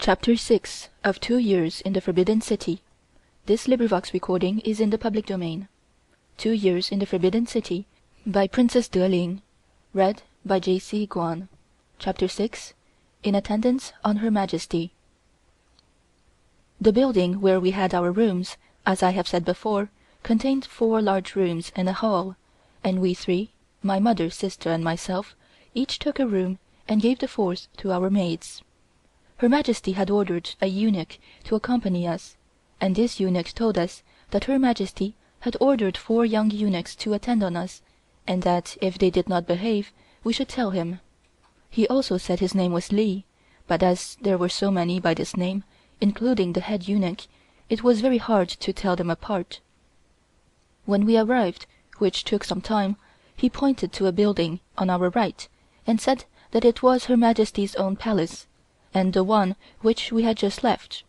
Chapter 6 of 2 Years in the Forbidden City. This recording is in the public domain. 2 Years in the Forbidden City by Princess De-Ling. Read by J.C. Guan. Chapter 6 In Attendance on Her Majesty. The building where we had our rooms, as I have said before, contained 4 large rooms and a hall, and we 3, my mother, sister and myself, each took a room and gave the 4th to our maids. Her Majesty had ordered a eunuch to accompany us, and this eunuch told us that Her Majesty had ordered 4 young eunuchs to attend on us, and that if they did not behave, we should tell him. He also said his name was Li, but as there were so many by this name, including the head eunuch, it was very hard to tell them apart. When we arrived, which took some time, he pointed to a building on our right, and said that it was Her Majesty's own palace, and the one which we had just left.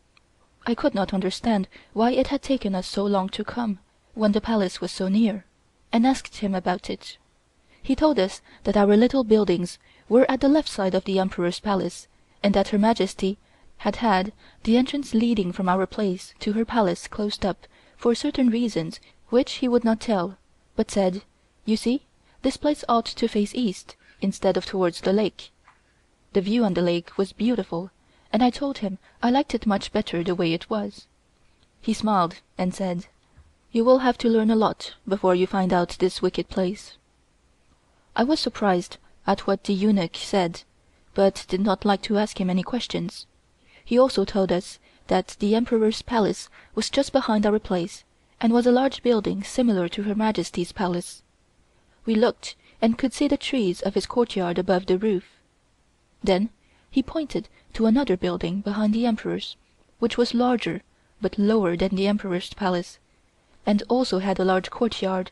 I could not understand why it had taken us so long to come, when the palace was so near, and asked him about it. He told us that our little buildings were at the left side of the Emperor's palace, and that Her Majesty had had the entrance leading from our place to her palace closed up for certain reasons which he would not tell, but said, "You see, this place ought to face east, instead of towards the lake." The view on the lake was beautiful, and I told him I liked it much better the way it was. He smiled and said, "You will have to learn a lot before you find out this wicked place." I was surprised at what the eunuch said, but did not like to ask him any questions. He also told us that the Emperor's palace was just behind our place, and was a large building similar to Her Majesty's palace. We looked and could see the trees of his courtyard above the roof. Then he pointed to another building behind the Emperor's, which was larger but lower than the Emperor's palace, and also had a large courtyard,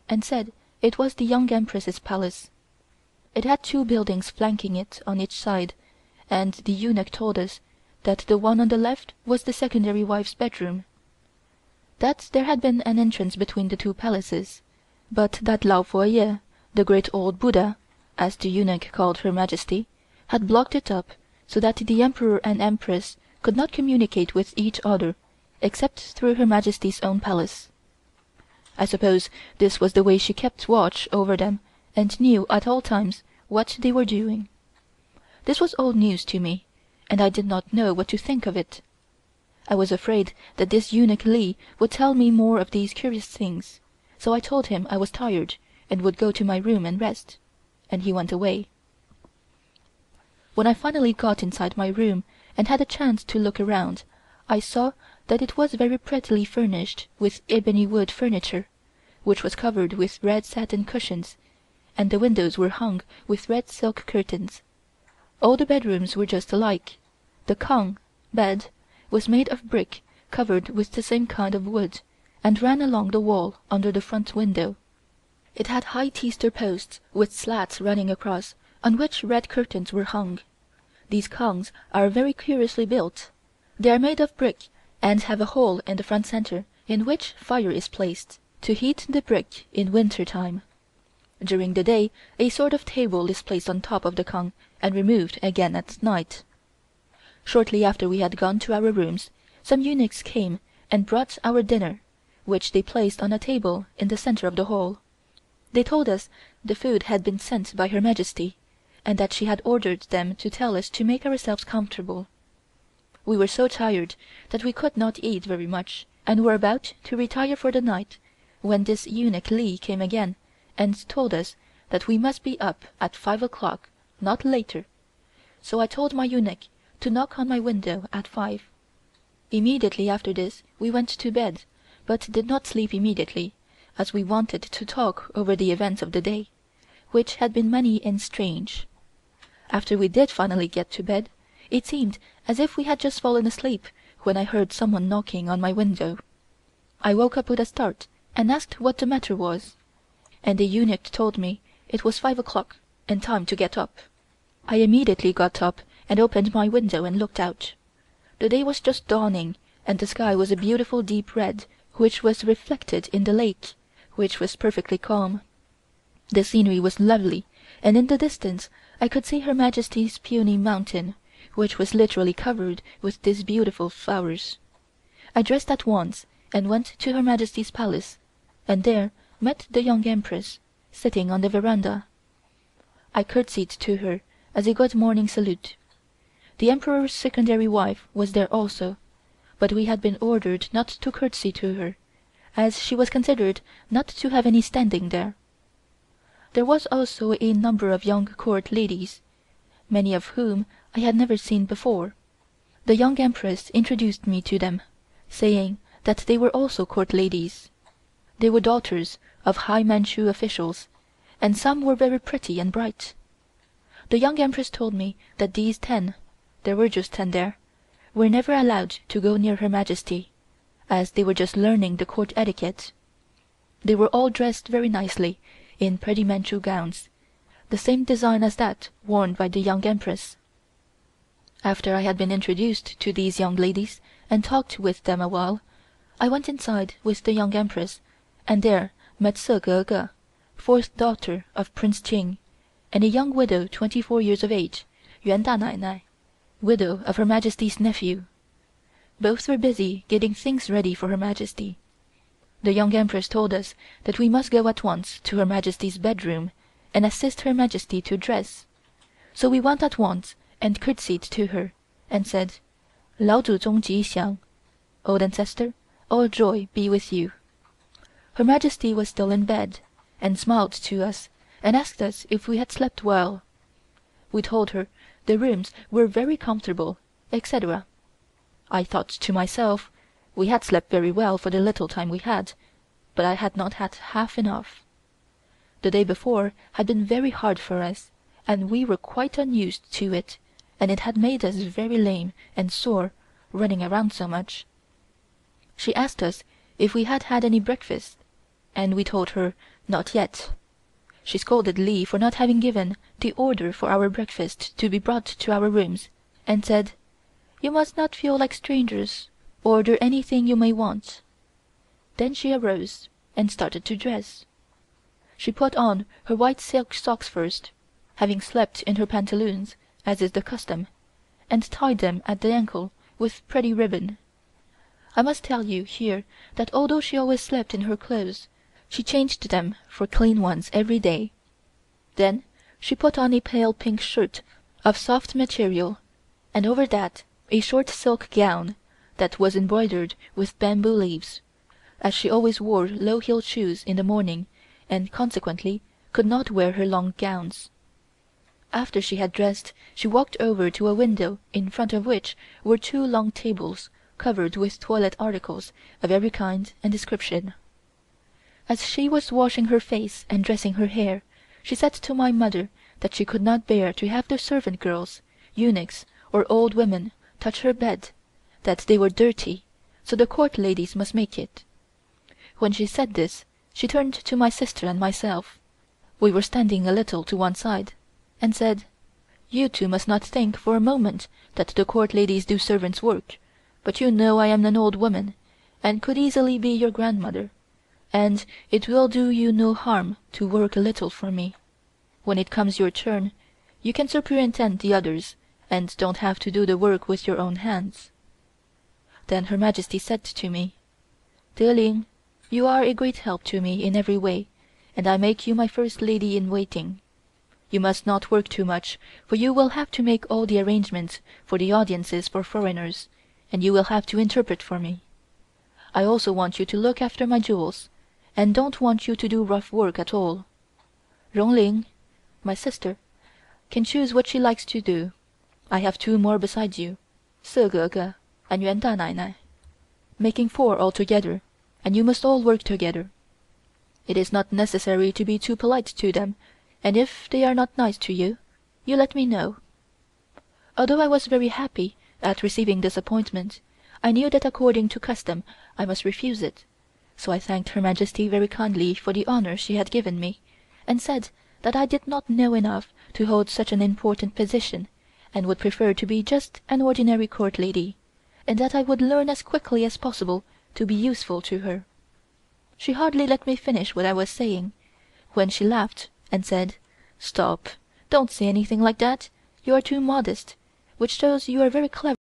and said it was the young Empress's palace. It had 2 buildings flanking it on each side, and the eunuch told us that the one on the left was the secondary wife's bedroom. That there had been an entrance between the 2 palaces, but that Lao Fo-Ye, the great old Buddha, as the eunuch called Her Majesty, had blocked it up so that the Emperor and Empress could not communicate with each other except through Her Majesty's own palace. I suppose this was the way she kept watch over them and knew at all times what they were doing. This was old news to me, and I did not know what to think of it. I was afraid that this eunuch Li would tell me more of these curious things, so I told him I was tired and would go to my room and rest, and he went away. When I finally got inside my room and had a chance to look around, I saw that it was very prettily furnished with ebony wood furniture, which was covered with red satin cushions, and the windows were hung with red silk curtains. All the bedrooms were just alike. The kang bed was made of brick covered with the same kind of wood, and ran along the wall under the front window. It had high teaster posts with slats running across, on which red curtains were hung. These kangs are very curiously built. They are made of brick and have a hole in the front center in which fire is placed, to heat the brick in winter time. During the day a sort of table is placed on top of the kang and removed again at night. Shortly after we had gone to our rooms, some eunuchs came and brought our dinner, which they placed on a table in the center of the hall. They told us the food had been sent by Her Majesty, and that she had ordered them to tell us to make ourselves comfortable. We were so tired that we could not eat very much, and were about to retire for the night, when this eunuch Li came again and told us that we must be up at 5 o'clock, not later, so I told my eunuch to knock on my window at 5. Immediately after this we went to bed, but did not sleep immediately, as we wanted to talk over the events of the day, which had been many and strange. After we did finally get to bed, it seemed as if we had just fallen asleep when I heard someone knocking on my window. I woke up with a start and asked what the matter was, and the eunuch told me it was 5 o'clock and time to get up. I immediately got up and opened my window and looked out. The day was just dawning, and the sky was a beautiful deep red, which was reflected in the lake, which was perfectly calm. The scenery was lovely, and in the distance I could see Her Majesty's puny mountain, which was literally covered with these beautiful flowers. I dressed at once and went to Her Majesty's palace, and there met the Young Empress, sitting on the veranda. I curtsied to her as a good morning salute. The Emperor's secondary wife was there also, but we had been ordered not to curtsy to her, as she was considered not to have any standing there. There was also a number of young court ladies, many of whom I had never seen before. The Young Empress introduced me to them, saying that they were also court ladies. They were daughters of high Manchu officials, and some were very pretty and bright. The Young Empress told me that these 10, there were just 10 there, were never allowed to go near Her Majesty, as they were just learning the court etiquette. They were all dressed very nicely in pretty Manchu gowns, the same design as that worn by the Young Empress. After I had been introduced to these young ladies and talked with them a while, I went inside with the Young Empress, and there met Se Gege, fourth daughter of Prince Ching, and a young widow 24 years of age, Yuan Danainai, widow of Her Majesty's nephew. Both were busy getting things ready for Her Majesty. The Young Empress told us that we must go at once to Her Majesty's bedroom and assist Her Majesty to dress. So we went at once and curtsied to her, and said, "Lao Zu Zong Ji Xiang," Old Ancestor, all joy be with you. Her Majesty was still in bed, and smiled to us and asked us if we had slept well. We told her the rooms were very comfortable, etc. I thought to myself, we had slept very well for the little time we had, but I had not had half enough. The day before had been very hard for us, and we were quite unused to it, and it had made us very lame and sore, running around so much. She asked us if we had had any breakfast, and we told her not yet. She scolded Li for not having given the order for our breakfast to be brought to our rooms, and said, "You must not feel like strangers. Order anything you may want." Then she arose and started to dress. She put on her white silk socks first, having slept in her pantaloons, as is the custom, and tied them at the ankle with pretty ribbon. I must tell you here that although she always slept in her clothes, she changed them for clean ones every day. Then she put on a pale pink shirt of soft material, and over that a short silk gown that was embroidered with bamboo leaves, as she always wore low-heeled shoes in the morning and consequently could not wear her long gowns. After she had dressed, she walked over to a window in front of which were 2 long tables covered with toilet articles of every kind and description. As she was washing her face and dressing her hair, she said to my mother that she could not bear to have the servant girls, eunuchs, or old women touch her bed, that they were dirty, so the court ladies must make it. When she said this, she turned to my sister and myself, we were standing a little to one side, and said, "You two must not think for a moment that the court ladies do servants' work, but you know I am an old woman, and could easily be your grandmother, and it will do you no harm to work a little for me. When it comes your turn, you can superintend the others, and don't have to do the work with your own hands." Then Her Majesty said to me, "Deling, you are a great help to me in every way, and I make you my first lady in waiting. You must not work too much, for you will have to make all the arrangements for the audiences for foreigners, and you will have to interpret for me. I also want you to look after my jewels, and don't want you to do rough work at all. Rongling," my sister, "can choose what she likes to do. I have 2 more besides you, Se Gege and Yuan Danainai, making 4 altogether, and you must all work together. It is not necessary to be too polite to them, and if they are not nice to you, you let me know." Although I was very happy at receiving this appointment, I knew that according to custom I must refuse it, so I thanked Her Majesty very kindly for the honor she had given me, and said that I did not know enough to hold such an important position, and would prefer to be just an ordinary court lady, and that I would learn as quickly as possible to be useful to her. She hardly let me finish what I was saying, when she laughed and said, "Stop, don't say anything like that, you are too modest. which shows you are very clever.